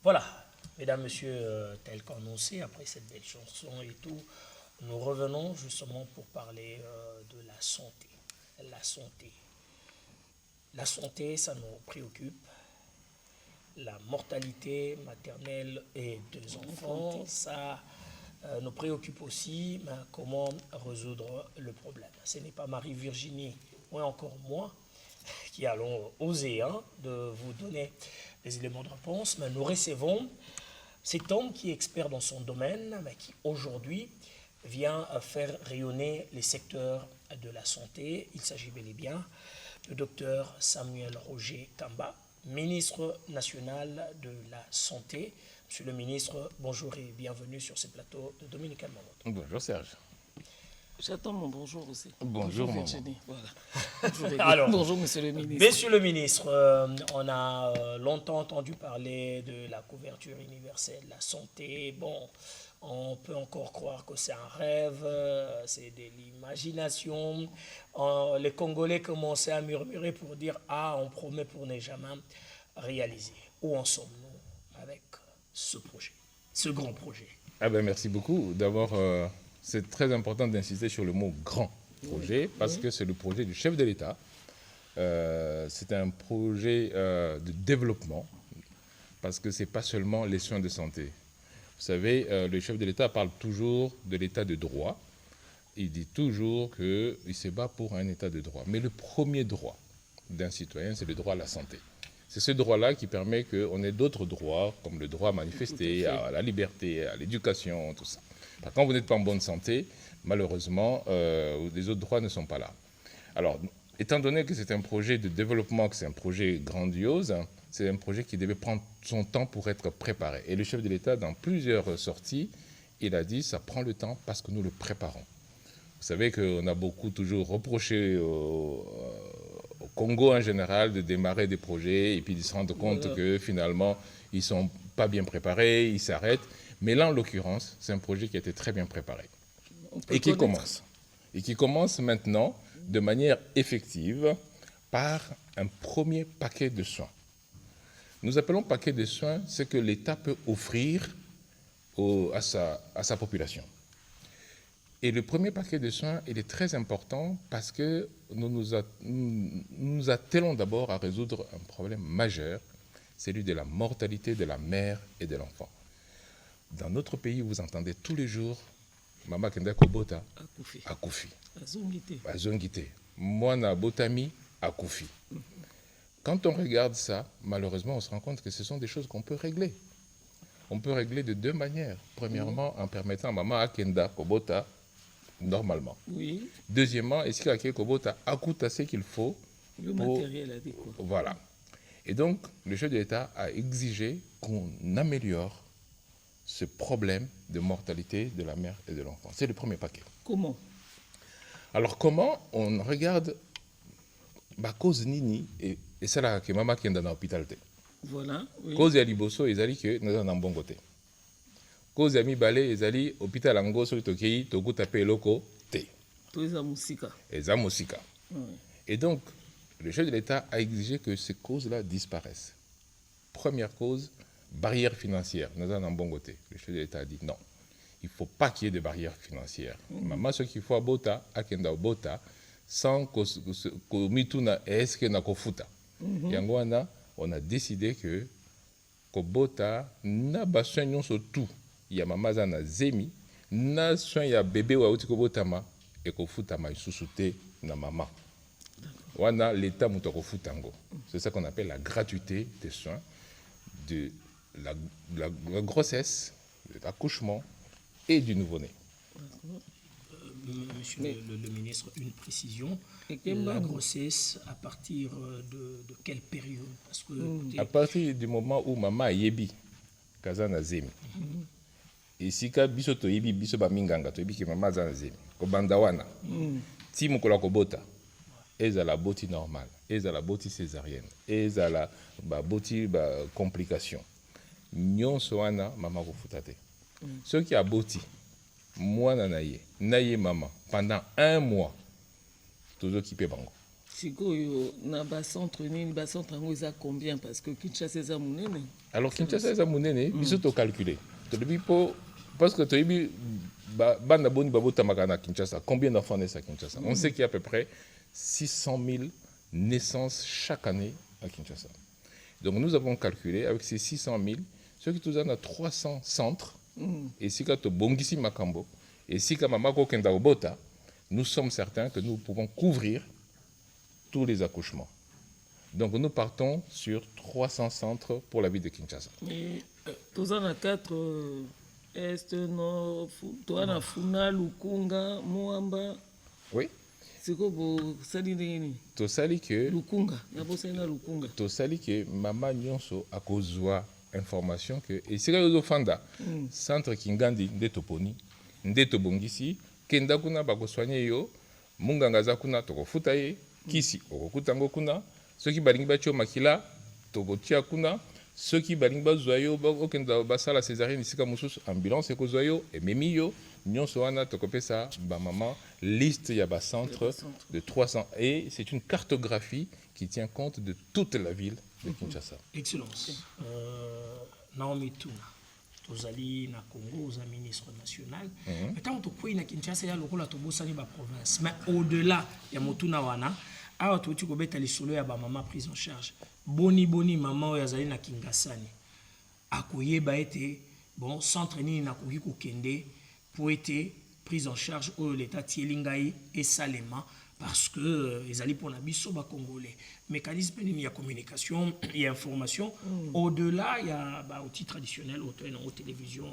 Voilà, mesdames, messieurs, tel qu'annoncé, après cette belle chanson et tout, nous revenons justement pour parler de la santé. La santé. La santé, ça nous préoccupe. La mortalité maternelle et des enfants, ça nous préoccupe aussi. Mais comment résoudre le problème? Ce n'est pas Marie-Virginie, ou encore moi, qui allons oser de vous donner les éléments de réponse, mais nous recevons cet homme qui est expert dans son domaine, mais qui aujourd'hui vient faire rayonner les secteurs de la santé. Il s'agit bel et bien du docteur Samuel Roger Kamba, ministre national de la Santé. Monsieur le ministre, bonjour et bienvenue sur ce plateau de Dominican Mamoto. Bonjour Serge. J'attends mon bonjour aussi. Bonjour maman. Virginie. Voilà. Alors, bonjour monsieur le ministre. Monsieur le ministre, on a longtemps entendu parler de la couverture universelle de la santé. Bon, on peut encore croire que c'est un rêve, c'est de l'imagination. Les Congolais commençaient à murmurer pour dire « Ah, on promet pour ne jamais réaliser ». Où en sommes-nous avec ce projet, ce grand projet? Merci beaucoup. D'abord, c'est très important d'insister sur le mot « grand » projet, parce que c'est le projet du chef de l'État. C'est un projet de développement, parce que ce n'est pas seulement les soins de santé. Vous savez, le chef de l'État parle toujours de l'État de droit. Il dit toujours qu'il se bat pour un État de droit. Mais le premier droit d'un citoyen, c'est le droit à la santé. C'est ce droit-là qui permet qu'on ait d'autres droits, comme le droit à manifester, à la liberté, à l'éducation, tout ça. Quand vous n'êtes pas en bonne santé, malheureusement, les autres droits ne sont pas là. Alors, étant donné que c'est un projet de développement, que c'est un projet grandiose, c'est un projet qui devait prendre son temps pour être préparé. Et le chef de l'État, dans plusieurs sorties, il a dit « ça prend le temps parce que nous le préparons ». Vous savez qu'on a beaucoup toujours reproché au Congo en général de démarrer des projets et puis de se rendre compte que finalement, ils ne sont pas bien préparés, ils s'arrêtent. Mais là, en l'occurrence, c'est un projet qui a été très bien préparé et qui commence. Et qui commence maintenant de manière effective par un premier paquet de soins. Nous appelons paquet de soins ce que l'État peut offrir à sa population. Et le premier paquet de soins, il est très important parce que nous nous attelons d'abord à résoudre un problème majeur, celui de la mortalité de la mère et de l'enfant. Dans notre pays, vous entendez tous les jours Mama Kenda Kobota akufi. Azongite. Mwana Botami akufi. Quand on regarde ça, malheureusement, on se rend compte que ce sont des choses qu'on peut régler. On peut régler de deux manières. Premièrement, en permettant à Mama Kenda Kobota normalement. Oui. Deuxièmement, est-ce qu'à Kobota akuta ce qu'il faut le matériel adéquat. Voilà. Et donc, le chef de l'État a exigé qu'on améliore ce problème de mortalité de la mère et de l'enfant. C'est le premier paquet. Comment? Alors, comment? On regarde la cause nini et c'est là que maman qui est dans l'hôpital. Voilà. Oui. Cause ya liboso ezali que nous sommes dans bon côté. Cause ya mibale ezali hôpital ango so tokei tokuta pe eloko te. Toza musika. Eza musika. Et donc, le chef de l'État a exigé que ces causes-là disparaissent. Première cause, barrière financière. Nous sommes dans bon côté. Le chef de l'État a dit non. Il ne faut pas qu'il y ait de barrière financière. Maman, ce qu'il faut à Bota, à Kenda Bota, sans que mituna est-ce que na kofuta. Yangwana, on a décidé que Kobota na basoin nyon so tout. Ya mama za na zemi, na soin ya bébé wa uti kobotama et kofuta ma susute na maman. Wana l'État mutoko futango. C'est ça qu'on appelle la gratuité des soins de la grossesse, de l'accouchement et du nouveau-né. Monsieur le ministre, une précision. La grossesse, à partir de quelle période? Parce que, à partir du moment où maman a yebi, kazana zemi. Et si ka biso to yebi biso ba minganga to yebi ki maman zana zemi. Ko bandawana. Ti mukola ko bota. Ezala boti normale, ezala boti césarienne, ezala ba boti ba complication. Nyonso wana maman ko futate. Ceux qui a boti moi naye maman pendant 1 mois tous occupés bango sikoyo na bacentre nini bacentre yango eza combien parce que Kinshasa eza monene. Alors Kinshasa eza monene biso to calculer tolobi po parce que toyebi bana boni babotamaka na Kinshasa combien d'enfants naissent à Kinshasa. On sait qu'il y a à peu près 600 000 naissances chaque année à Kinshasa. Donc nous avons calculé avec ces 600 000 ceux qui ont 300 centres et si ka to bongisi makambo et si ka mamako kenda obota, nous sommes certains que nous pouvons couvrir tous les accouchements. Donc nous partons sur 300 centres pour la ville de Kinshasa. Et tous en a 4 est nord, toi na Funa, Lukunga, Moamba. Oui. C'est quoi bo sali nini? To sali que Lukunga, na bo sali na Lukunga. To sali que mama nyonso akozwa information que et sika yozo fanda centre Kingandi nde toponi nde tobongisi kenda kuna bakoswanye yo munganga za kuna tokofuta ye kisi okokuta ngo kuna soki balingi batio makila tokotia kuna soki balingi bazwa yo okenda basala césarienne sika mosusu ambulance ekozwa yo ememi yo nyonso wana tokopesa bamama liste ya bacentre de 300 et c'est une cartographie qui tient compte de toute la ville de Kinshasa. Excellence. Naomi Tuna, tozali na Congo, oza ministre national. Mais tant que tu na Kinshasa ya lokola tobosani ba province. Mais au-delà ya motuna wana, awa toti ko beta lisolo ya ba mama prise en charge. Boni mama oyo azali na Kingasani. Akoyeba ete bon centre nini na koki ko kende pour ete prise en charge oyo l'état tielingai et salema. Parce que les alliés pour la biso ba congolais mécanisme de communication et information au-delà il y a ba outils traditionnels au télévision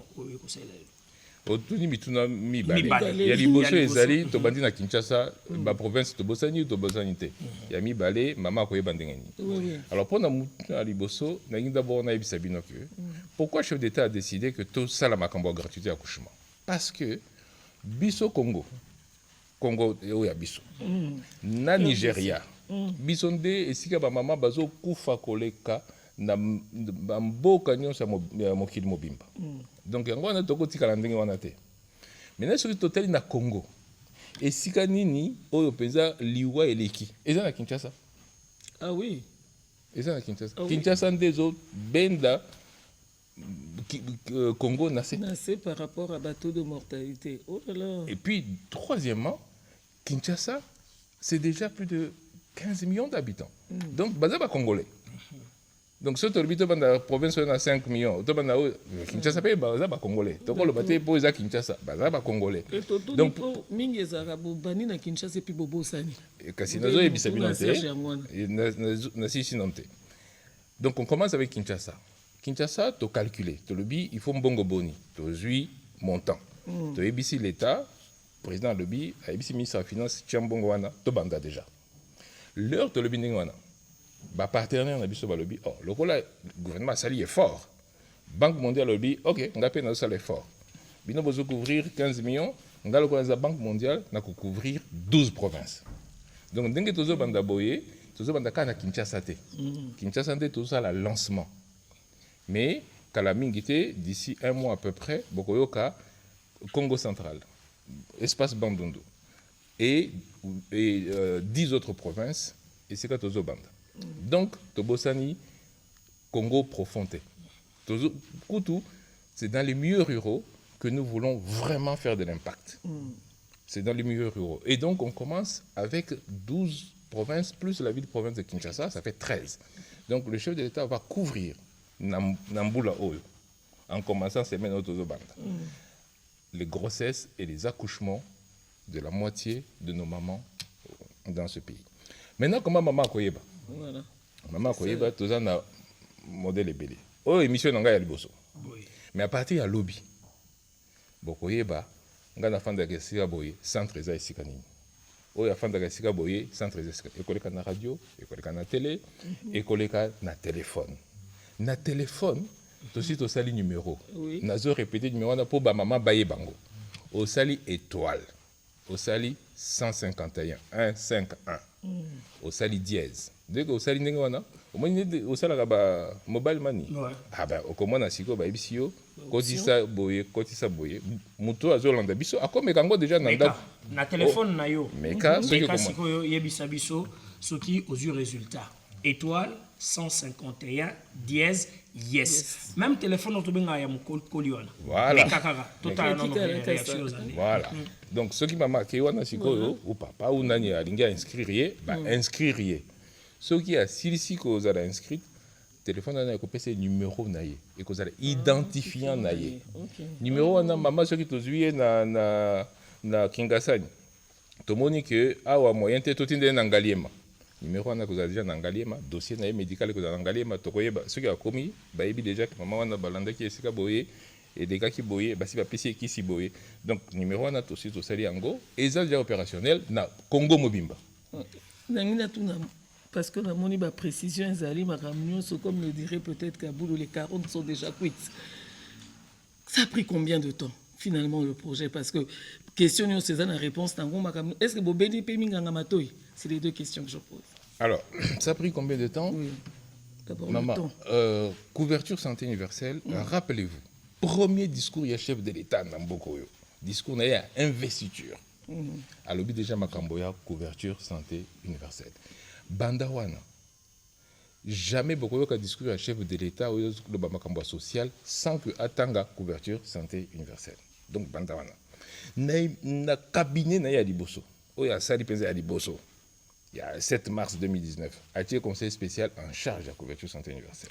au tuni mituna mibale ya liboso ezali to bandi na Kinshasa ba province to bosani to bosani te ya mibale mama ko yeba ndengeni. Alors pour na liboso na ngi d'abord na yebisa bino que pourquoi chef d'état a décidé que tout ça la makambo gratuité accouchement parce que biso Congo ya biso na Nigeria biso nde esika ba mama bazo kufa koleka na mboka nyonso ya mokili mobimba donc yango wana tokotikala ndenge wana te maintenant soki totali na Congo esika nini oyo penza liwa eleki eza na Kinshasa. Ah oui, eza na Kinshasa. Kinshasa nde zo benda Congo nassé par rapport à bateau de mortalité. Oh là là. Et puis troisièmement Kinshasa, c'est déjà plus de 15 millions d'habitants. Donc, Bazaba Congolais. Donc, si tu habites dans la province, on a 5 millions. Kinshasa, c'est Bazaba Congolais. Donc, le bâtiment pour les Kinshasa, Bazaba Congolais. Donc, Mingi Zarabo, Bani na Kinshasa, puis Bobo Sani. Et Kassinazo et Bissabinante. Donc, on commence avec Kinshasa. Kinshasa, tu calcules. Tu le dis, il faut un bon boni. Tu as montant. Tu as ici l'État. Président Lobi, ABC ministre de la Finance, Tiambongo wana, to banda déjà. L'heure de Lobi wana, ba partenaire na biso ba Lobi, oh, le gouvernement sali est fort. Banque mondiale Lobi, OK, on a peine ça l'effort. Bino bozo couvrir 15 millions, on a la Banque mondiale na ko couvrir 12 provinces. Donc ndenge tozo banda boye, tozo banda kana Kinshasa te. Kinshasa te tout ça la lancement. Mais kala mingité d'ici un mois à peu près, bokoyoka Congo central. Espace Bandundu et 10 autres provinces et c'est quand Tozo Banda. Donc Tobosani Congo profondé. Tozo Koutou, c'est dans les milieux ruraux que nous voulons vraiment faire de l'impact. C'est dans les milieux ruraux. Et donc on commence avec 12 provinces plus la ville-province de Kinshasa, ça fait 13. Donc le chef de l'État va couvrir Nambula Oyo en commençant ces semaines au Tozo Banda. Les grossesses et les accouchements de la moitié de nos mamans dans ce pays. Maintenant, comment maman Koyeba? Voilà. Maman Koyeba, tout ça, un modèle belé. Oh, émission n'a pas liboso. Mais à partir de lobby, Koyeba, on a fait des boye centre des Isikanini. Oh, il y a fait des boye centre des Isikanini. École na radio, école na télé, école na téléphone. Na téléphone. Aussi, tu as sali numéro. Oui. Nazo répété numéro pour ba maman baye bango. Au sali étoile. Au sali 151 151. Au sali dièse. Dès que au sali ndenge wana, au moins au sala ba mobile money. Ah ben au comment na siko ba ibisio kotisa boye. Muto azolanda biso akomeka ngo déjà nanda. Na téléphone na yo. Meka siko yebisa biso ce qui aux yeux résultat. Étoile 151 dièse yes. Même téléphone auto benga ya mukoli wana. Voilà. Total non réaction. Voilà. Donc ce qui m'a marqué wana sikoyo ou papa ou nani alingi inscrire ba inscrire. Ce qui a silisi ko za inscrit téléphone na ko pese numéro na ye et ko za identifiant na ye. Numéro wana mama ce qui tozuye na Kingasani. Tomoni que awa moyen te totinde na ngaliema. Numéro wana kozala déjà na ngaliema dossier na médical kozala na ngaliema tokoyeba soki akomi bayebi déjà que maman wana balandaki esika boye et des gars qui boye basi bapesi ekisi boye donc numéro wana tosi tosali yango eza déjà opérationnel na Congo mobimba nangina tuna parce que namoni ba précision ezali makambo nyonso comme le dirait peut-être Kaboul, les 40 sont déjà cuites. Ça a pris combien de temps finalement le projet? Parce que question nyonso eza na réponse tango makambo est-ce que bobeni pe minganga matoi? C'est les deux questions que je pose. Alors, ça a pris combien de temps? Oui. D'abord, maman, le temps. Couverture santé universelle, rappelez-vous, premier discours, il y a chef de l'État dans Bokoyo. Discours, il y a investiture. À l'objet déjà, Makamboya, couverture santé universelle. Bandawana, jamais Bokoyo a discours à chef de l'État ou le Makamboya social sans que Atanga couverture santé universelle. Donc, Bandawana. Na cabinet, na ya liboso. Oya sali penze ya liboso. Il y a 7 mars 2019, a été conseil spécial en charge de la couverture santé universelle.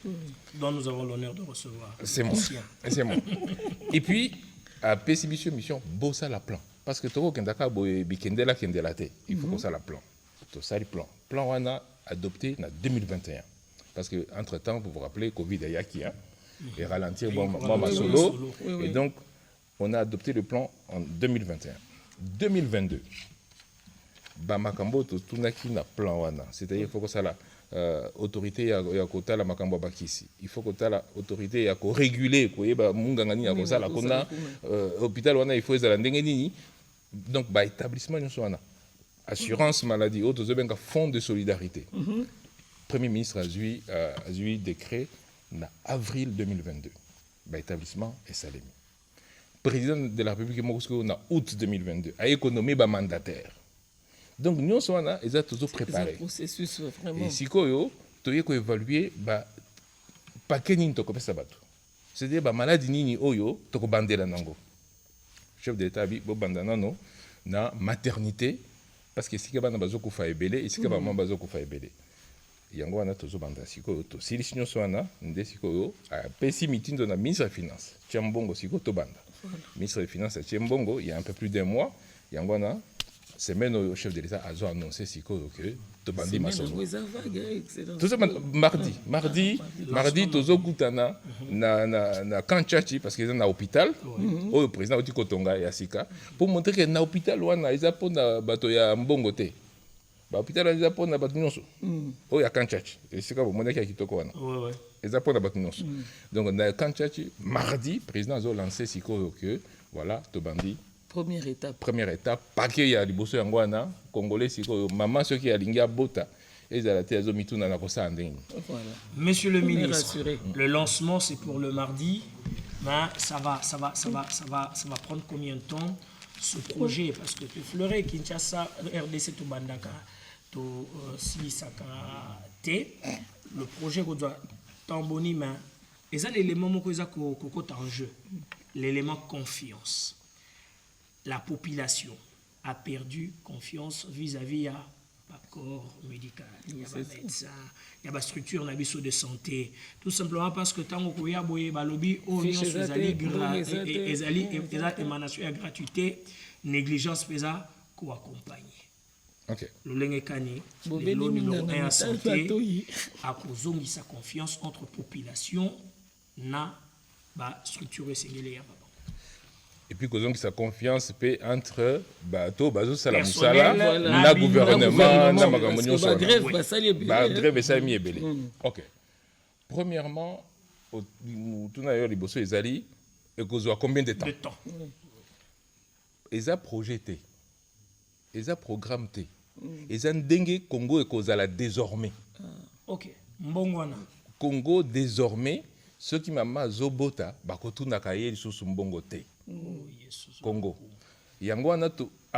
Dont nous avons l'honneur de recevoir. C'est moi. C'est moi. Et puis, à PCB mission, bossa la plan. Parce que Toro Kendaka, Bikendela Kendelate, il faut qu'on ça la plan. Tout ça, le plan. Plan, on a adopté en 2021. Parce qu'entre-temps, vous vous rappelez, Covid a yaki, et ralentir, moi, solo. Et donc, on a adopté le plan en 2021. 2022. Bamakambo tunaki na plan wana, c'est-à-dire il faut que ça la autorité ya kota la makambo bakisi, il faut que ça la autorité ya ko réguler ko yeba mungangani ya ko ça la kona hôpital wana il faut ezala ndenge nini, donc ba établissement nyonso wana assurance maladie auto zobenga fonds de solidarité. Premier ministre a eu décret na avril 2022 ba établissement et salemi. Président de la République Moscou na août 2022 a économé ba mandataire. Donc, nous sommes toujours préparés. C'est un processus vraiment. Et si nous avons évalué, paquet ni toko sabato. C'est-à-dire que maladie ni oyo toko bandela nango. Chef d'État bi bo bandana no na maternité parce que si que bana bazo kufa ebele, et si que maman bazo kufa ebele. Yango wana tozo banda siko to sili sinyo swana nde siko yo a pesi meeting na ministre des Finances. Tiambongo siko to banda. Ministre des Finances Tiambongo il y a un peu plus d'un mois, yango wana c'est même le chef de l'État a annoncé que Tobandi Masolo. Tout ça mardi tozo kutana na Kanchachi parce qu'ils sont à l'hôpital. Le président Oti Kotonga et Asika pour montrer que na hôpital wana ils apprennent na bato ya mbongote. Ba hôpital ils apprennent na bato nyonso. O ya Kanchachi. Et c'est comme monaki ya kitoko wana. Ouais. Ils apprennent na bato nyonso. Donc na Kanchachi mardi président a lancé siko que voilà Tobandi. Première étape, paquet ya liboso yangwana congolais siko maman ceux qui a lingia bota et za la tezo mituna na kosa ndenge. Monsieur le ministre, le lancement c'est pour le mardi, mais ça va prendre combien de temps ce projet parce que tu fleurais Kinshasa RDC to Bandaka to Silisaka T le projet ko doit tamboni mais et ça l'élément moko za kokota en jeu, l'élément confiance. La population a perdu confiance vis-à-vis à corps médical, il y a des médecins, il y a des structures de santé, tout simplement parce que tant qu'on y a des lobbies, émanation à gratuité, négligence pesa qu'on accompagne. Le lengekani, le lot numéro 1 en santé, à cause de sa confiance entre population, na structure singulière. Et puis, que sa confiance peut entre bateau, bazo salamusala, na gouvernement, na magamonio sola. Grève, ça y est belé. Ok. Premièrement, tout n'a eu les bossos et ali, et qu'on soit combien de temps? Ils ont projeté, ils ont programmé, ils ont dengue Congo et Kozala désormais. Ok. Mbongwana. Congo désormais, ceux qui m'ont zobota, bakotu nakaye sous mbongo te. Congo. Yango wana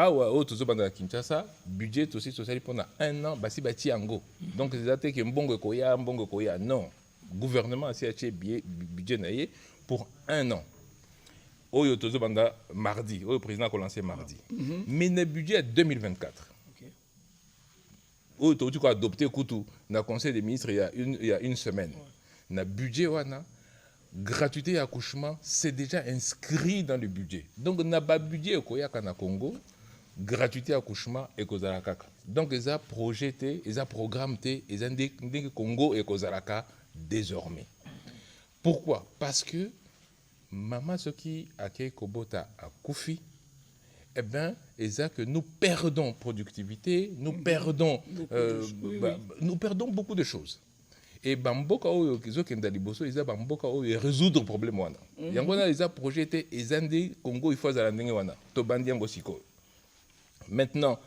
Ah ouais, au tozo banda Kinshasa, budget aussi social pendant 1 an, basi bati ango. Donc c'est ça que mbongo koya. Non, gouvernement a acheté budget naie pour 1 an. Au tozo banda mardi, au président a lancé mardi. Mais le budget est 2024. Au tozo a adopté Koutou dans le conseil des ministres il y a une semaine. Le budget wana gratuité et accouchement, c'est déjà inscrit dans le budget. Donc na ba budget koya kana Congo. Gratuité accouchement et kozalaka. Donc ils ont projeté, ils ont programmé, ils ont dit que Congo et kozalaka désormais. Pourquoi? Parce que maman ce qui a kobota à Koufi, eh bien, ils ont que nous perdons productivité, nous perdons beaucoup de choses. Et bamboka oyo kizo kenda liboso ils ont bamboka oyo résoudre problème wana. Yangona ils ont projeté, ils ont dit Congo il faut za ndenge wana. To bandi yango siko. Maintenant,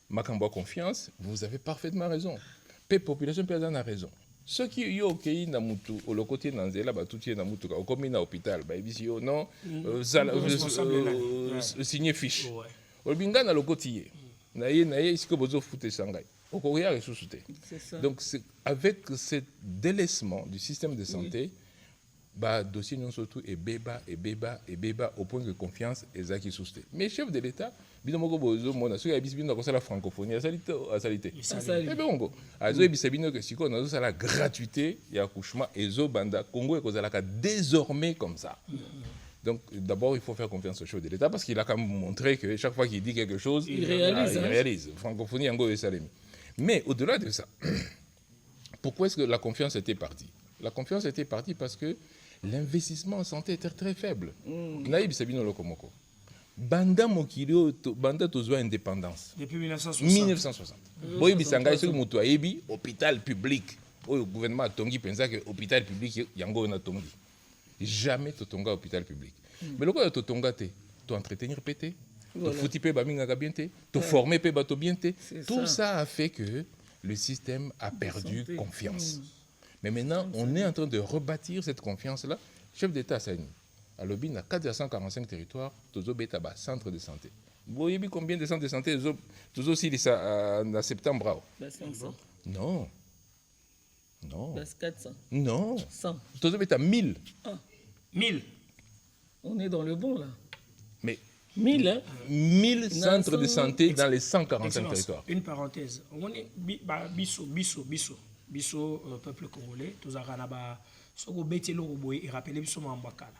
Makambo a confiance, vous avez parfaitement raison. La population peut avoir raison. Ceux qui y ont été dans le côté de Nanzela, tout est dans le comme dans l'hôpital, non, signer fiche. Au Binga, dans le côté, est-ce que vous avez Shanghai? Au Coréa, donc, avec ce délaissement du système de santé, dossier non surtout est béba au point de confiance et zaki sousté. Mais chef de l'État, binomoko bozo mona so ya bisbino ko sala francophonie à salité. Et bien ongo azo bisabino que siko na so la gratuité et accouchement et zo banda Congo et kozalaka désormais comme ça. Donc d'abord il faut faire confiance au chef de l'État parce qu'il a quand même montré que chaque fois qu'il dit quelque chose, il réalise. Francophonie yango et salemi. Mais au-delà de ça, pourquoi est-ce que la confiance était partie? La confiance était partie parce que l'investissement en santé était très faible. Naïb Sabino Lokomoko. Banda Mokilio, Banda Tozo indépendance. Depuis 1960. Boy Bisanga, c'est le Aebi, hôpital public. Le gouvernement a tongi pensa que l'hôpital public, Yango na tongi. Jamais Totonga hôpital public. Mais le cas de Totonga, tu entretenir pété, tu fouti pe baminga bien té, tu former pe bato bien té. Tout ça a fait que le système a perdu confiance. Mais maintenant, on est en train de rebâtir cette confiance-là. Chef d'État, Sani, à Lobby, il y a 445 territoires, tous les centres de santé. Vous voyez combien de centres de santé tous aussi en septembre? 500. Non. Non. 400. Non. 100. Tous les 1000. 1000. On est dans le bon, là. Mais 1000, hein? 1000 centres de santé dans les 145 territoires. Une parenthèse. On est biso peuple congolais tozaka na ba soko betelo boye et rappeler biso mambakala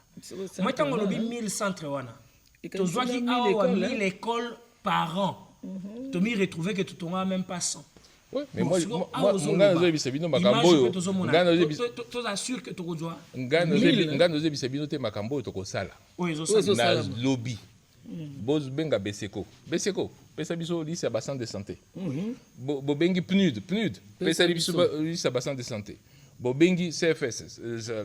moi tango lobi 1000 centres wana tozwaki awa 1000 écoles par an to mi retrouver que tutonga même pas 100. Oui, mais moi ngana bisabino makambo to assure que to kozwa ngana bisabino te makambo to kosala na lobby boz benga beseko pesa biso liste ya bassin de santé bobengi PNUD pesa biso liste ya bassin de santé bobengi CFS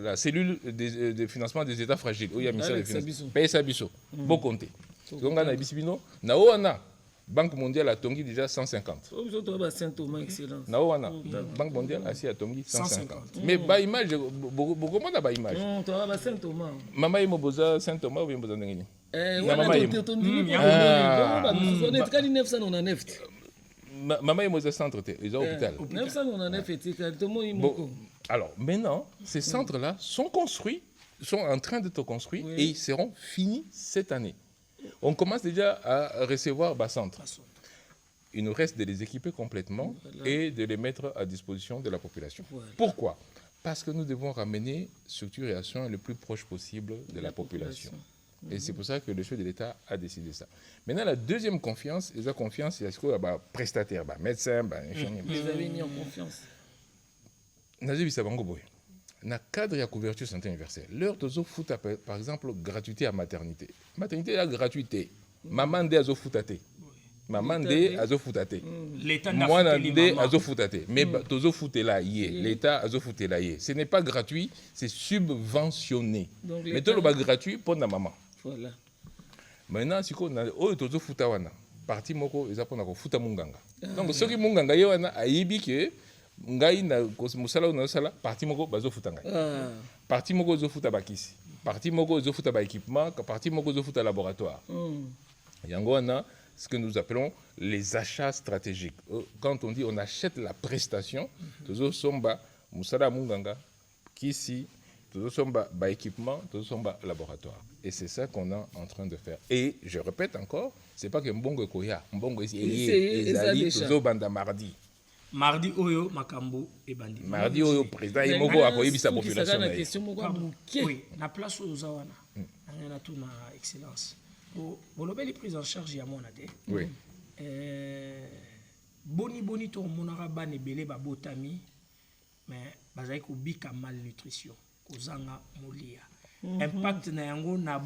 la cellule de financement des états fragiles oya ministère des finances pesa biso bo compter donc na bisibino na wana Banque mondiale a tongi déjà 150. Na wana Banque mondiale a tongi 150. Mais ba image beaucoup monde ba image. Non, toi ba Saint Thomas. Mama imo boza Saint Thomas ou bien boza ngini? Wana to Maman est au centre, ils ont hôpital. 999 et alors maintenant, ces centres-là sont construits, sont en train d'être construits et ils seront finis cette année. On commence déjà à recevoir bas centres. Il nous reste de les équiper complètement et de les mettre à disposition de la population. Pourquoi? Parce que nous devons ramener structure et action le plus proche possible de la population. Et c'est pour ça que le chef de l'État a décidé ça. Maintenant, la deuxième confiance, c'est la confiance, il y a prestataire, médecin, infirmier. Vous avez mis en confiance. Dans le cadre de la couverture santé universelle, l'heure de foot par exemple gratuité à maternité. Maternité est gratuité. Maman de azo foutate. Maman de azo foutate. L'État n'a pas de azo foutate. Mais tozo fouté là yé. L'État azo fouté là yé. Ce n'est pas gratuit, c'est subventionné. Mais tout le bas gratuit pour la maman. Voilà. Maintenant si on a oh tozo fouta wana. Parti moko ils apprennent à fouta munganga. Donc ceux qui munganga yé wana ayibi que ngai na musala na sala parti moko bazo futa ngai parti moko zo futa bakisi parti moko zo futa ba équipement parti moko zo futa laboratoire yango wana ce que nous appelons les achats stratégiques. Quand on dit on achète la prestation, toujours somba, musara munganga, kisi, toujours somba, équipement, toujours somba laboratoire. Et c'est ça qu'on est en train de faire. Et je répète encore, c'est pas que mbongo koya, mbongo ici, ezali, toujours banda mardi. Mardi oyo makambo et bandi. Mardi oyo président imoko akoyebisa population na ye. Oui, na place oyo zawana. Na tout na excellence. Bolobeli prise en charge ya mona te. Oui. Boni to monara ba nebele ba botami mais bazai ko bika malnutrition kozanga molia. Impact na yango na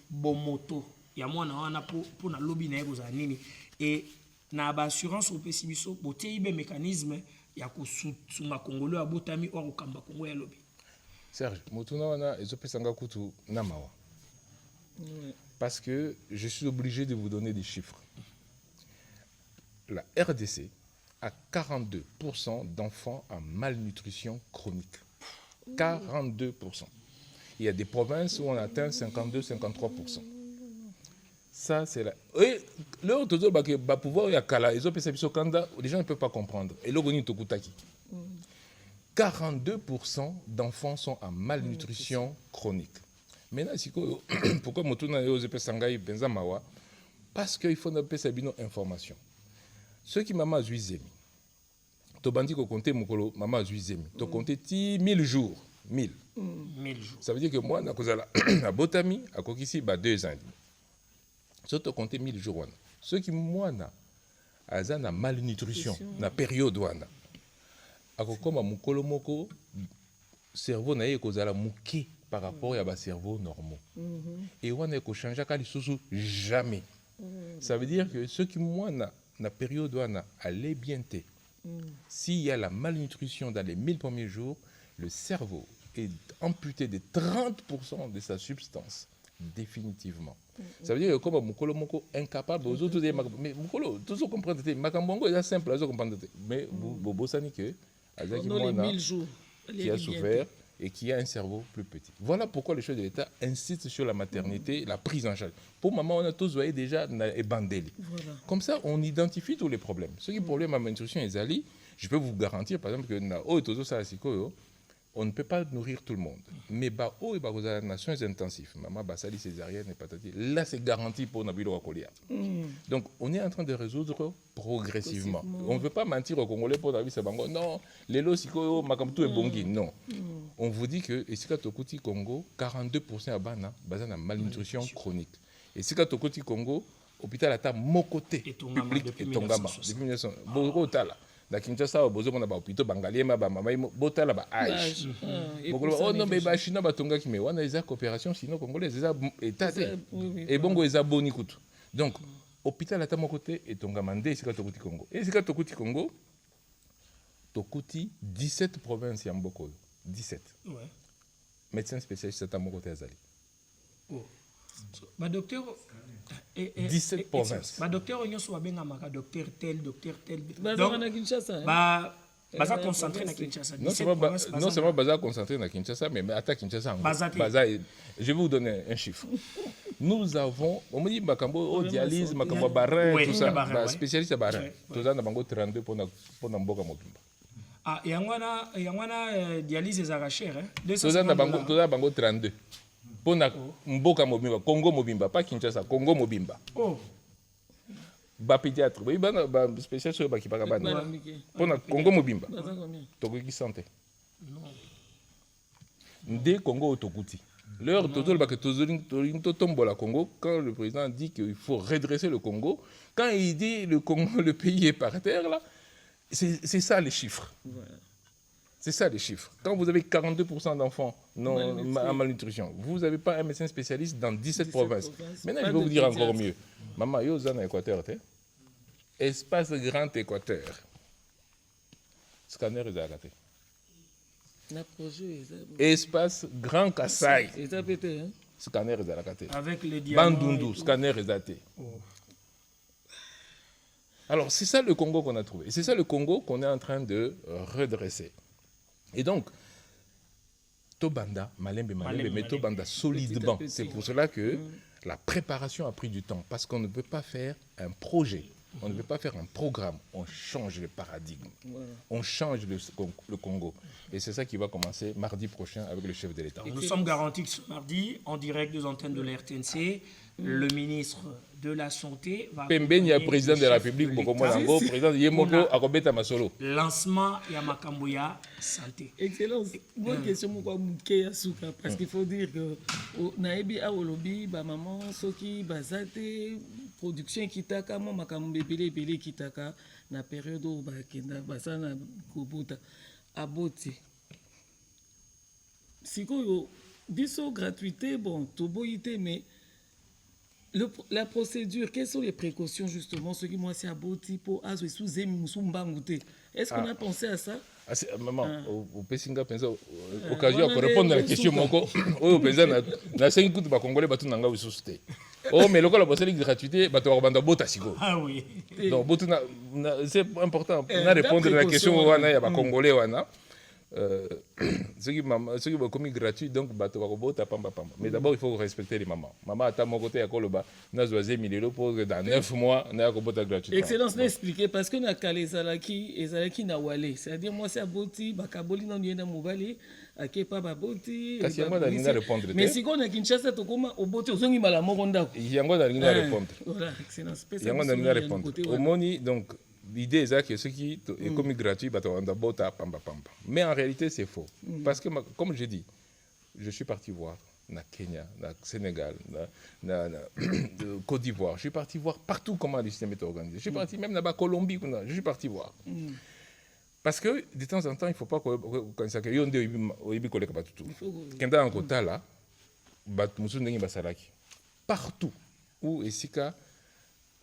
bomoto ya mona wana po na lobby na yeko za nini et na ba assurance au pesibiso bote ibe mécanisme ya ko sunga congolais ya botami o kamba kongo ya lobby. Serge, motuna wana ezopesanga kutu na mawa. Parce que je suis obligé de vous donner des chiffres. La RDC a 42% d'enfants en malnutrition chronique. 42%. Il y a des provinces où on atteint 52-53%. Ça, c'est là. Et le pouvoir, il y a Kala, les gens ne peuvent pas comprendre. Et le 42% d'enfants sont en malnutrition chronique. Maintenant, pourquoi Motuna et Ozepe Sangai Benzamawa? Parce qu'il faut n'appeler ça une information. Ceux qui maman Zuizemi, tu bandi ko compter Mokolo, maman Zuizemi, tu compter 1000 jours. 1000 jours. Ça veut dire que moi, à Botami, à Kokisi, 2 ans. Si tu compter 1000 jours, ceux qui moi, na malnutrition, na période, à Kokoma Mokolo Moko, cerveau na kozala muke par rapport à cerveau normaux. Et on a changé jamais. Ça veut dire que ceux qui moi na période allait bien. S'il y a la malnutrition dans les 1000 premiers jours, le cerveau est amputé de 30% de sa substance définitivement. Ça veut dire que comme Mukolo Moko incapable aux autres mais Mukolo tout ce comprendre Makambongo est simple à comprendre mais Bobo Sani que qui a souffert et qui a un cerveau plus petit. Voilà pourquoi le chef de l'État insiste sur la maternité, la prise en charge. Pour maman, on a tous voyé déjà Ebandeli. Voilà. Comme ça, on identifie tous les problèmes. Ce qui est problème à malnutrition et Zali, je peux vous garantir, par exemple, que on ne peut pas nourrir tout le monde. Mais les nations intensives, maman, basali, césarienne et patati, là, c'est garanti pour Nabilo Wakolia. Donc, on est en train de résoudre progressivement. On ne veut pas mentir aux Congolais pour Nabi Sabango. Non, les Losiko, Makamtou et Bongi. Non. On vous dit que, et si Tokoti Congo, 42% à Bana, basana malnutrition chronique. Et si Tokoti Congo, hôpital à ta mokoté, public et Tongama. Depuis 1900. Boro Tala. Na Kinshasa bozo mona ba hôpital bangaliema ba mama botala ba âge oh non mais ba china ba tonga ki me wana eza coopération sino congolaise eza état et bongo eza boni kutu donc hôpital ata mon côté et tonga mandé sika tokuti Congo et sika tokuti Congo tokuti 17 provinces ya mboko 17 ouais médecin spécialiste ata mon côté azali oh ma docteur 17 provinces. Ma docteur on so benga maka docteur tel. Donc na Kinshasa. Baza concentré na Kinshasa. Non seulement baza concentré na Kinshasa mais à Kinshasa. Baza je vais vous donner un chiffre. Nous avons on me dit makambo dialyse makambo barin tout ça spécialiste à barin. Toza na bango 32 pour na mboka mobimba. Ah yangwana dialyse ezaka cher hein. Toza na bango 32. Pour Mboka Mobimba, Congo Mobimba, pas Kinshasa, Congo Mobimba. Oh. Ba pédiatre, oui, ba spécial sur baki para bana. Pour Congo Mobimba. Tokoki santé. Non. Ndé Congo Otokuti. L'heure total ba que tombola Congo quand le président dit qu'il faut redresser le Congo, quand il dit le Congo le pays est par terre là, c'est ça les chiffres. Voilà. C'est ça les chiffres. Quand vous avez 42% d'enfants en malnutrition, vous n'avez pas un médecin spécialiste dans 17 provinces. Maintenant, je vais vous dire encore mieux. Maman, yo zan Équateur, espace grand Équateur. Scanner est arrêté. Espace grand Kassai. Scanner est arrêté. Avec les diamants. Bandundu, scanner est arrêté. Alors, c'est ça le Congo qu'on a trouvé. Et c'est ça le Congo qu'on est en train de redresser. Et donc, Tobanda, Malembe, mais Tobanda solidement. C'est pour cela que, La préparation a pris du temps parce qu'on ne peut pas faire un projet, on ne peut pas faire un programme, on change le paradigme, on change le Congo. Et c'est ça qui va commencer mardi prochain avec le chef de l'État. Nous sommes garantis que ce mardi, en direct des antennes de la RTNC, le ministre de la Santé va Pembeni ya président de la chef République, de Bokomo l'État. Nango, président Yemoko Akobeta Masolo. Lancement ya Makamboya Santé. Excellence. Moi, question moi muke suka parce qu'il faut dire que naebi awolobi ba maman soki bazate production kitaka mo makambo ebele kitaka na période où ba kenda basana kobota aboti. Sikoyo biso gratuité bon toboité mais la procédure, quelles sont les précautions justement, ce qui moi c'est aboti pour azo sous mbangoute. Est-ce qu'on a pensé à ça? Maman, au Pessinga pensa occasion pour répondre à la question moko. Au pensa na 5 coups ba congolais batu nanga ususte. Oh mais local la gratuité ba to banda bota siko. Ah oui. Donc botu c'est important na répondre à la question wana ya ba congolais wana. Ce qui est commis gratuit, donc bateau robota pamba. Mais d'abord il faut respecter les mamans. Maman à mon côté à Koloba, n'a choisi 1000 € pour dans 9 mois n'a robota gratuit. Excellence n'a expliqué parce que na kale ezalaki na wale. C'est-à-dire moi c'est aboti bakaboli non yena mobali akepa baboti. Kasi yango na linga répondre. Mais si on a Kinshasa to koma oboti ozongi mala moko ndako. Yango na linga répondre. Voilà, excellence. Yango na linga répondre. Au moni donc l'idée est que ce qui est commis gratuit, pamba. Mais en réalité, c'est faux. Parce que, comme je dis, je suis parti voir na Kenya, na Sénégal, na Côte d'Ivoire. Je suis parti voir partout comment le système est organisé. Je suis parti même là-bas, Colombie, je suis parti voir. Parce que de temps en temps, il ne faut pas qu'on s'accorde. Il y a des collègues tout. Quand on a un quota là, partout où Esika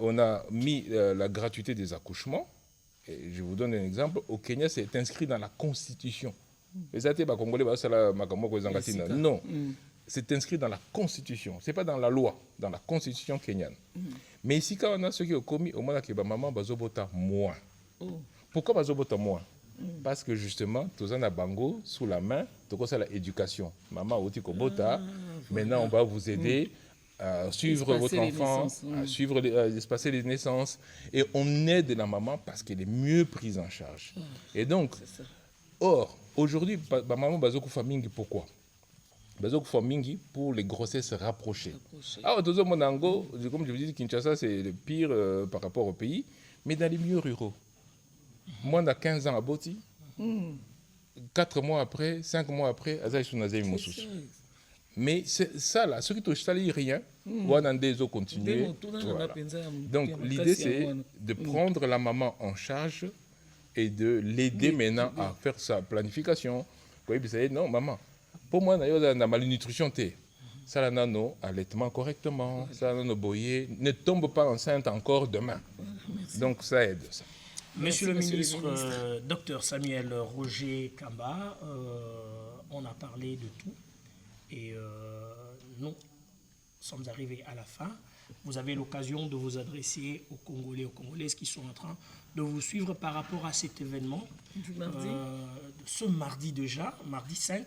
on a mis la gratuité des accouchements. Et je vous donne un exemple. Au Kenya, c'est inscrit dans la Constitution. Non, c'est inscrit dans la Constitution. Ce n'est pas dans la loi, dans la Constitution kenyane. Mais ici, quand on a ceux qui ont commis, au moins, que maman bazobota moins. Pourquoi bazobota moins? Parce que justement, tous en a bango sous la main, tout ça l'éducation. Maman oti kobota. Maintenant, on va vous aider. À suivre votre enfant, à suivre espacer les naissances. Et on aide la maman parce qu'elle est mieux prise en charge. Et donc, or, aujourd'hui, maman bazoku famingi pourquoi? Bazoku famingi pour les grossesses rapprochées. Ah, tout mon ango, comme je vous dis, Kinshasa, c'est le pire par rapport au pays, mais dans les milieux ruraux. Moi, on a 15 ans à Boti, 4 mois après, 5 mois après, Azaï Sounazé Moussous. Mais ça là, ceux qui ne touchent rien, on a des autres continuer. Voilà. Donc l'idée c'est de prendre la maman en charge et de l'aider maintenant à faire sa planification. Vous savez, non maman, pour moi, il y a la malnutrition. Ça là, non, allaitement correctement, ça là, boyer, ne tombe pas enceinte encore demain. Donc ça aide ça. Monsieur le ministre, Dr Samuel Roger Kamba, on a parlé de tout. Et nous sommes arrivés à la fin. Vous avez l'occasion de vous adresser aux Congolais, aux Congolaises qui sont en train de vous suivre par rapport à cet événement. Du mardi. Ce mardi déjà, mardi 5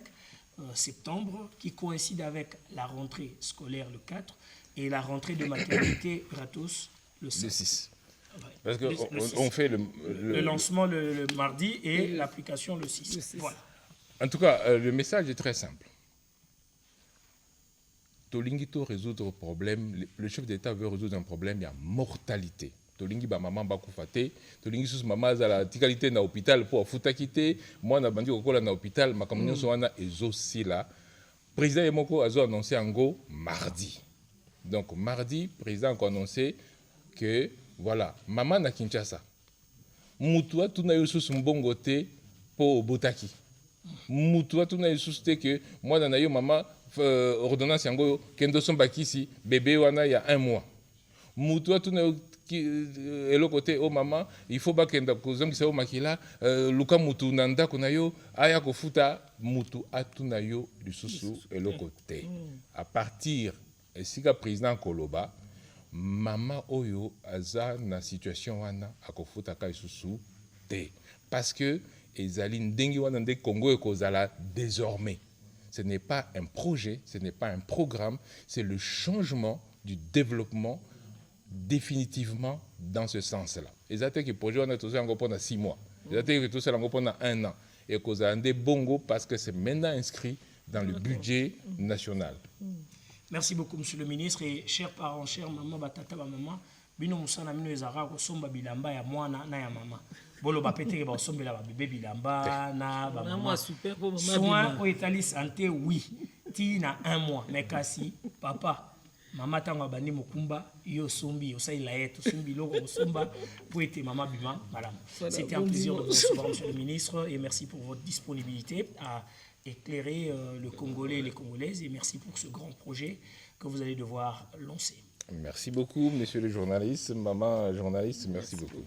septembre, qui coïncide avec la rentrée scolaire le 4 et la rentrée de maternité gratos le 6. Ouais. Parce qu'on fait le lancement le mardi et l'application le 6. Voilà. En tout cas, le message est très simple. Tolingito résoudre un problème, le chef d'État veut résoudre un problème, il y a mortalité. Tolingi ba maman ba kufate, tolingi sus maman za la tikalité na hôpital pour futa quitter, moi na bandi kokola na hôpital, ma communion so wana ezosi là. Président Yemoko a annoncé en go mardi. Donc mardi, président a annoncé que voilà, maman na Kinshasa. Mutua tuna yosus mbongote po botaki. Mutua tuna yosus te que moi na yo maman ordonnance yango kendo son bakisi bébé wana il y a 1 mois. Mutua tuna et le côté oh maman il faut pas kenda kozongi sa o makila luka mutu nanda kuna yo aya kofuta mutu atuna yo lisusu et le côté à partir esika président Koloba maman oyo aza na situation wana akofuta ka lisusu te parce que ezali ndengi wana nde Congo ekozala désormais. Ce n'est pas un projet, ce n'est pas un programme, c'est le changement du développement définitivement dans ce sens-là. Et ça fait que le projet, on a tous encore pendant 6 mois. Et ça fait que tout ça encore pendant 1 an. Et qu'on a un des bongos parce que c'est maintenant inscrit dans le budget national. Merci beaucoup, monsieur le ministre. Et chers parents, chers maman, batata, maman, bino musana mino ezara ko somba bilamba ya mwana na ya mama. Bolo ba pété ba sombela ba bébé bilamba na ba maman. Super pour maman. Soin au état santé, oui. Ti na 1 mois. Mais kasi, papa, maman tango bandi mokumba, yo sombi, yo sa ilaye, to sombi loko somba, pour être maman bima, madame. C'était un plaisir de vous recevoir, monsieur le ministre, et merci pour votre disponibilité à éclairer le Congolais et les Congolaises, et merci pour ce grand projet que vous allez devoir lancer. Merci beaucoup, monsieur le journaliste, maman journaliste, merci beaucoup.